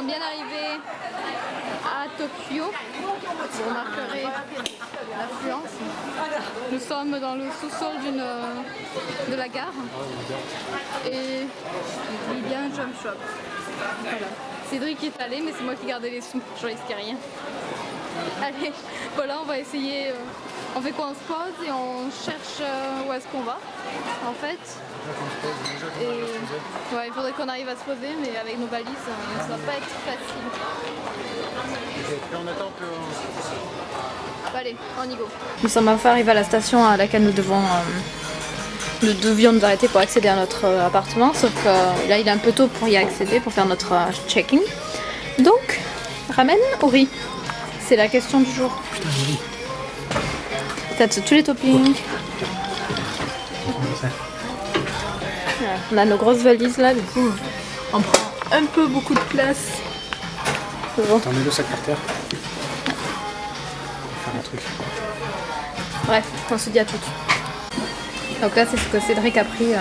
sommes bien arrivés à Tokyo. Vous remarquerez l'affluence. Nous sommes dans le sous-sol de la gare et il y a un jump shop. Voilà. Cédric est allé, mais c'est moi qui gardais les sous, je risquais rien. Allez, voilà, on va essayer. On fait quoi? On se pose et on cherche où est-ce qu'on va en fait. Et ouais, il faudrait qu'on arrive à se poser, mais avec nos valises, ça va pas être facile. On attend que... Bah, allez, on y go. Nous sommes enfin arrivés à la station à laquelle nous devions nous arrêter pour accéder à notre appartement, sauf que là il est un peu tôt pour y accéder, pour faire notre check-in. Donc, ramen ou riz? C'est la question du jour. Putain, oui. T'as tous les toppings. Voilà. On a nos grosses valises là, du coup on prend un peu beaucoup de place. Bon. Attends, mets le sac par terre. Faire un truc. Bref, on se dit à toutes. Donc là c'est ce que Cédric a pris.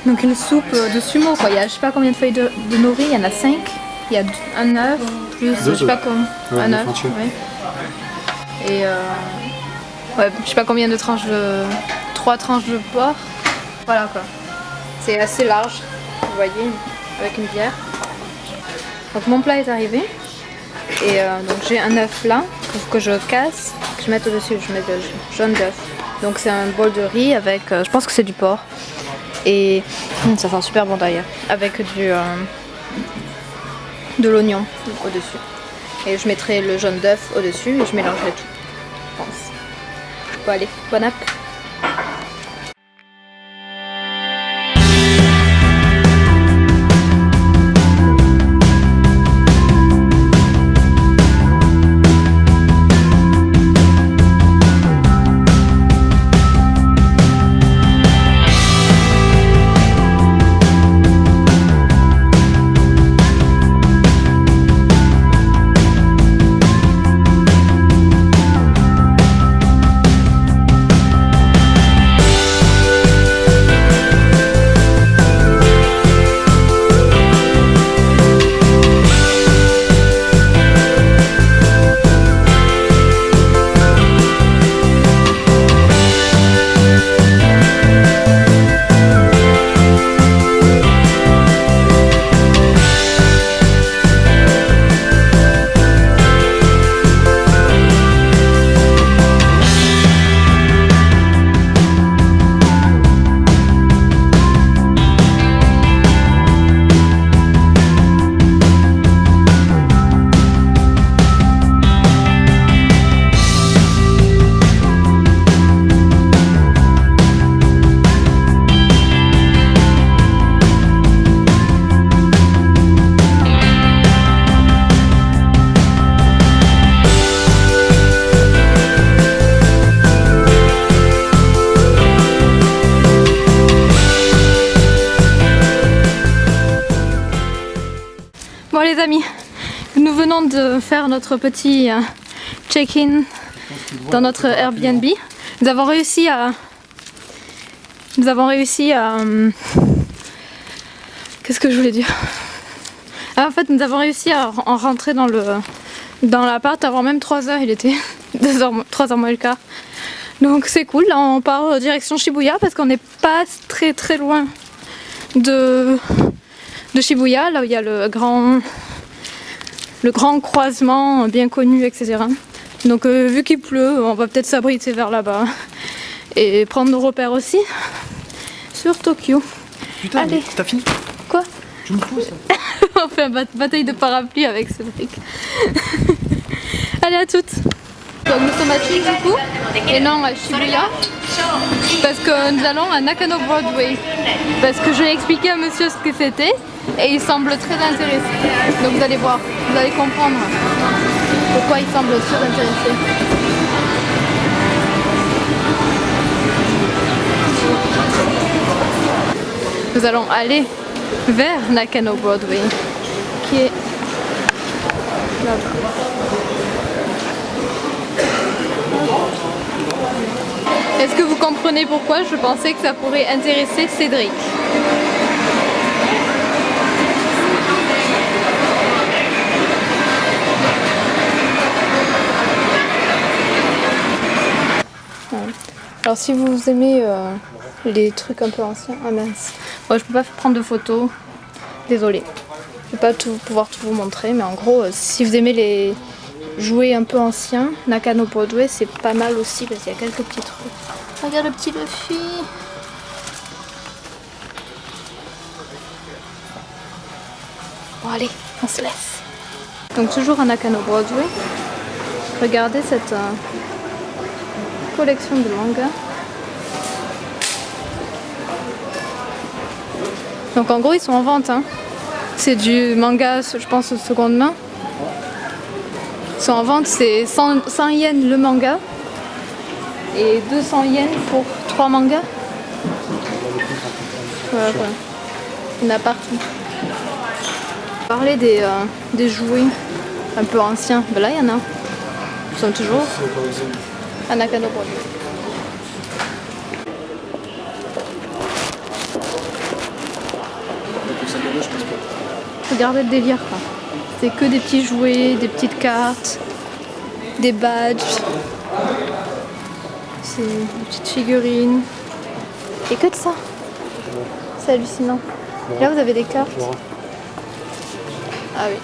Donc une soupe de sumo quoi. Il y a je sais pas combien de feuilles de nori, il y en a 5. Il y a un œuf, plus je sais pas combien. Ouais, un œuf, ouais. Et ouais, je sais pas combien de tranches de. 3 tranches de porc. Voilà quoi. C'est assez large, vous voyez, avec une bière. Donc mon plat est arrivé. Et donc j'ai un œuf là, que je casse, que je mette au-dessus, je mets le jaune d'œuf. Donc c'est un bol de riz avec, je pense que c'est du porc. Et ça sent super bon d'ailleurs. Avec de l'oignon au-dessus. Et je mettrai le jaune d'œuf au-dessus et je mélangerai tout, je pense. Bon allez, bon app. Bon les amis, nous venons de faire notre petit check-in dans notre Airbnb. Nous avons réussi à... Qu'est-ce que je voulais dire? En fait nous avons réussi à rentrer dans l'appart avant même 3 heures, il était 3h moins le quart. Donc c'est cool, là on part direction Shibuya parce qu'on n'est pas très très loin de Shibuya, là où il y a le grand croisement bien connu, etc. Donc vu qu'il pleut, on va peut-être s'abriter vers là-bas et prendre nos repères aussi sur Tokyo. Putain, allez. T'as fini? Quoi? Je me pousse. On fait une bataille de parapluie avec Cédric. Allez à toutes. Donc nous sommes à Shin du coup et non à Shibuya parce que nous allons à Nakano Broadway parce que je vais expliquer à monsieur ce que c'était et il semble très intéressé. Donc vous allez voir, vous allez comprendre pourquoi il semble très intéressé. Nous allons aller vers Nakano Broadway qui est là-bas. Est-ce que vous comprenez pourquoi je pensais que ça pourrait intéresser Cédric? Alors si vous aimez les trucs un peu anciens... Ah mince. Ouais, je peux pas prendre de photos. Désolée. Je vais pas pouvoir tout vous montrer, mais en gros, si vous aimez les jouets un peu anciens, Nakano Broadway, c'est pas mal aussi parce qu'il y a quelques petits trucs. Regarde le petit Luffy. Bon allez, on se laisse. Donc toujours à Nakano Broadway. Regardez cette collection de mangas. Donc en gros ils sont en vente. Hein. C'est du manga, je pense, de seconde main. Ils sont en vente, c'est 100 yens le manga. Et 200 yens pour 3 mangas. Voilà quoi. Il y en a partout. Parler des jouets un peu anciens. Ben là il y en a. Nous sommes toujours à Nakano Broadway. Regardez le délire quoi. C'est que des petits jouets, des petites cartes, des badges. C'est des petites figurines. Et que de ça. C'est hallucinant. Et là vous avez des cartes. Ah oui.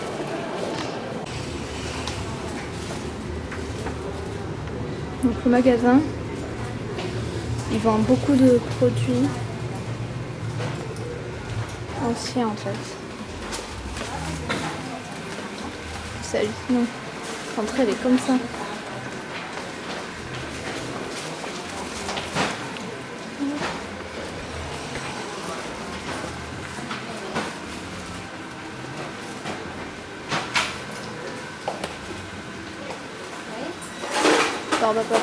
Donc le magasin, il vend beaucoup de produits anciens en fait. C'est hallucinant. L'entrée elle est comme ça. Barbe à papa.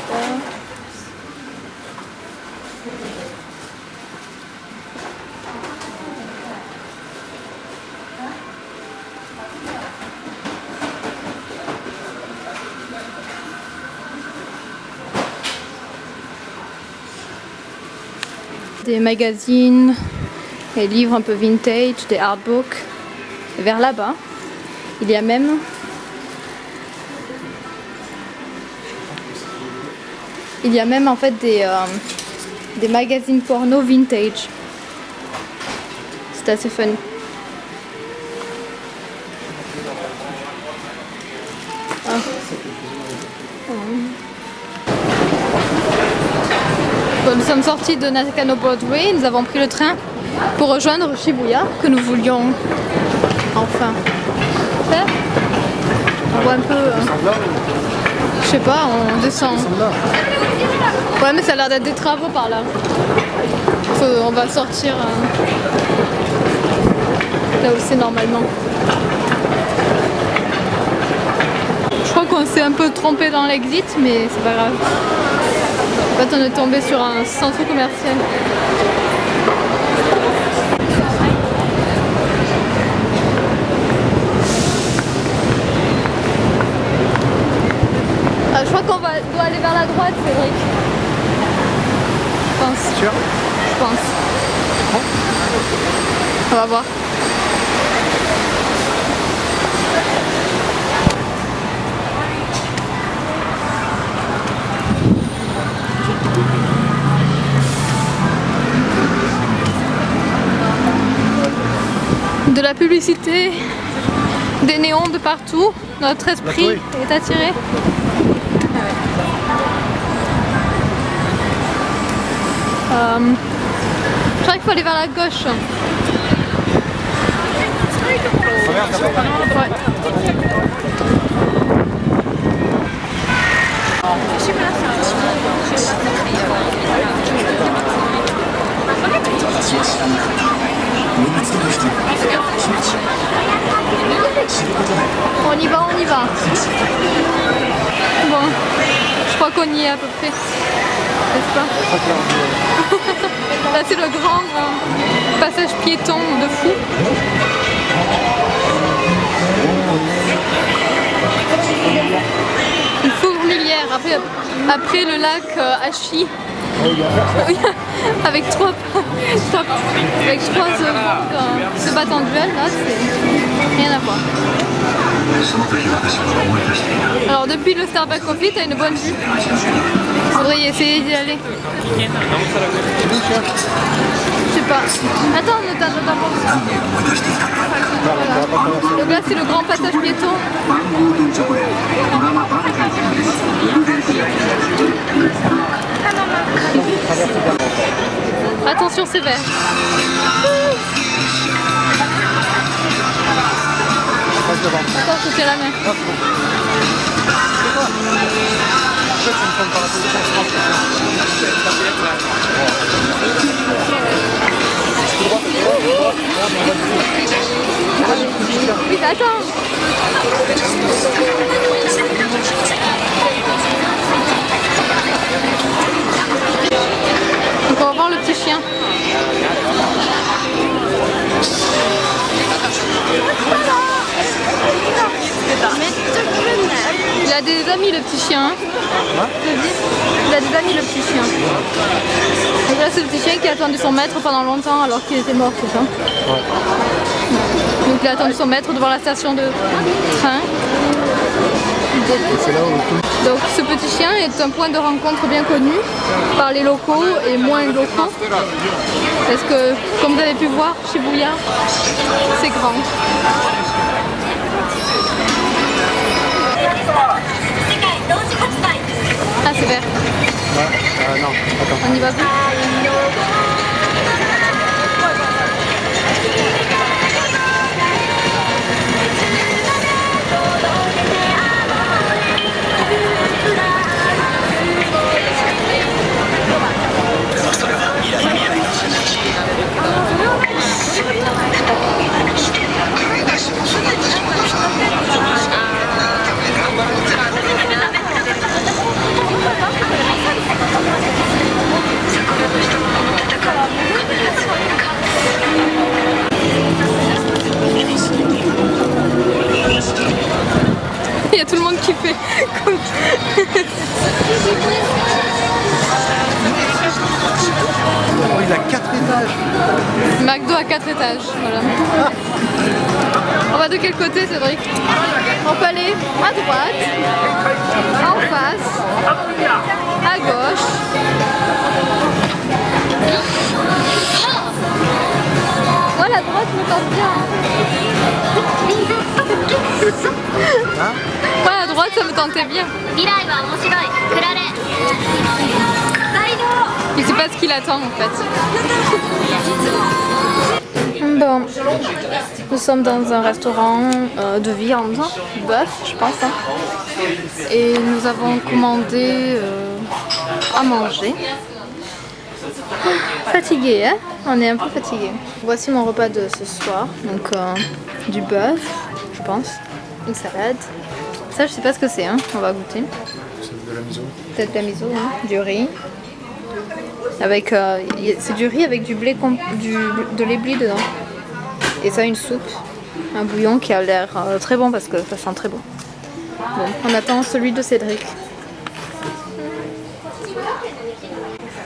Des magazines, des livres un peu vintage, des artbooks. Et vers là-bas, il y a même en fait des magazines porno vintage. C'est assez fun. Ah. Bon, nous sommes sortis de Nakano Broadway, nous avons pris le train pour rejoindre Shibuya que nous voulions enfin faire. On voit un peu... je sais pas, on descend. Ouais mais ça a l'air d'être des travaux par là. On va sortir là où c'est normalement. Je crois qu'on s'est un peu trompé dans l'exit mais c'est pas grave. En fait on est tombé sur un centre commercial. Je crois qu'on doit aller vers la droite, Cédric. Je pense. Sûr ? Je pense. On va voir. De la publicité, des néons de partout. Notre esprit est attiré. Je crois qu'il faut aller vers la gauche. Ouais. On y va, on y va. Bon, je crois qu'on y est à peu près. N'est-ce pas? Là c'est le grand passage piéton de fou. Une fourmilière après le lac Hachi. Avec trois se battent en duel, là c'est rien à voir. Alors Alors depuis le Starbucks Coffee, t'as une bonne vue. Faudrait y essayer d'y aller. Je sais pas. Attends, ne t'attends pas. Voilà. Donc là c'est le grand passage piéton. Attention, c'est vert. Attends, je te tiens la main. Vite, attends. Donc on va voir le petit chien. Il a des amis le petit chien. Hein. Il a des amis le petit chien. Donc là c'est le petit chien qui a attendu son maître pendant longtemps alors qu'il était mort, c'est ça. Ouais. Donc il a attendu son maître devant la station de train. Donc ce petit chien est un point de rencontre bien connu par les locaux et moins locaux. Parce que comme vous avez pu voir, Shibuya, c'est grand. Ah c'est vert. Non, attends. On y va plus. Il y a tout le monde qui fait comme... Oh, il a 4 étages. McDo à 4 étages, voilà. On va de quel côté, Cédric? On peut aller à droite, en face, à gauche. Moi, la droite me tente bien. Hein? Moi, la droite, ça me tentait bien. Il sait pas ce qu'il attend, en fait. Bon, nous sommes dans un restaurant de viande, bœuf, je pense. Hein. Et nous avons commandé à manger. Fatigué, hein? On est un peu fatigué. Voici mon repas de ce soir. Donc du bœuf, je pense, une salade. Ça, je sais pas ce que c'est, hein? On va goûter. C'est de la miso. Peut-être de la miso, hein? Du riz. Avec, c'est du riz avec du blé de l'éblis dedans. Et ça, une soupe, un bouillon qui a l'air très bon parce que ça sent très bon. Bon, on attend celui de Cédric.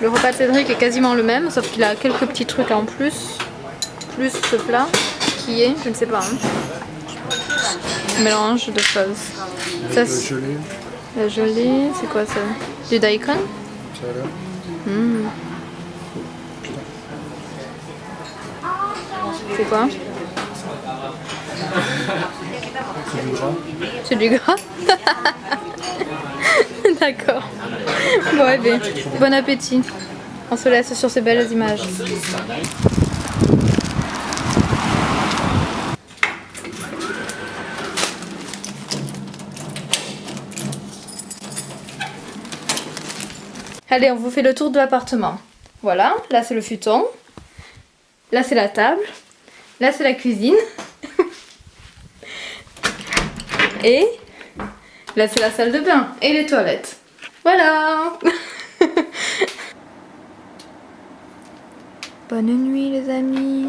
Le repas de Cédric est quasiment le même, sauf qu'il a quelques petits trucs en plus. Plus ce plat qui est, je ne sais pas, hein, mélange de choses. Ça, Le gelé. la gelée, c'est quoi ça? Du daikon? Ça a l'air. C'est quoi? C'est du gras. C'est du gras? D'accord. Bon, eh bien, bon appétit. On se laisse sur ces belles images. Allez, on vous fait le tour de l'appartement. Voilà, là c'est le futon. Là c'est la table. Là c'est la cuisine. Et là c'est la salle de bain et les toilettes. Voilà. Bonne nuit les amis.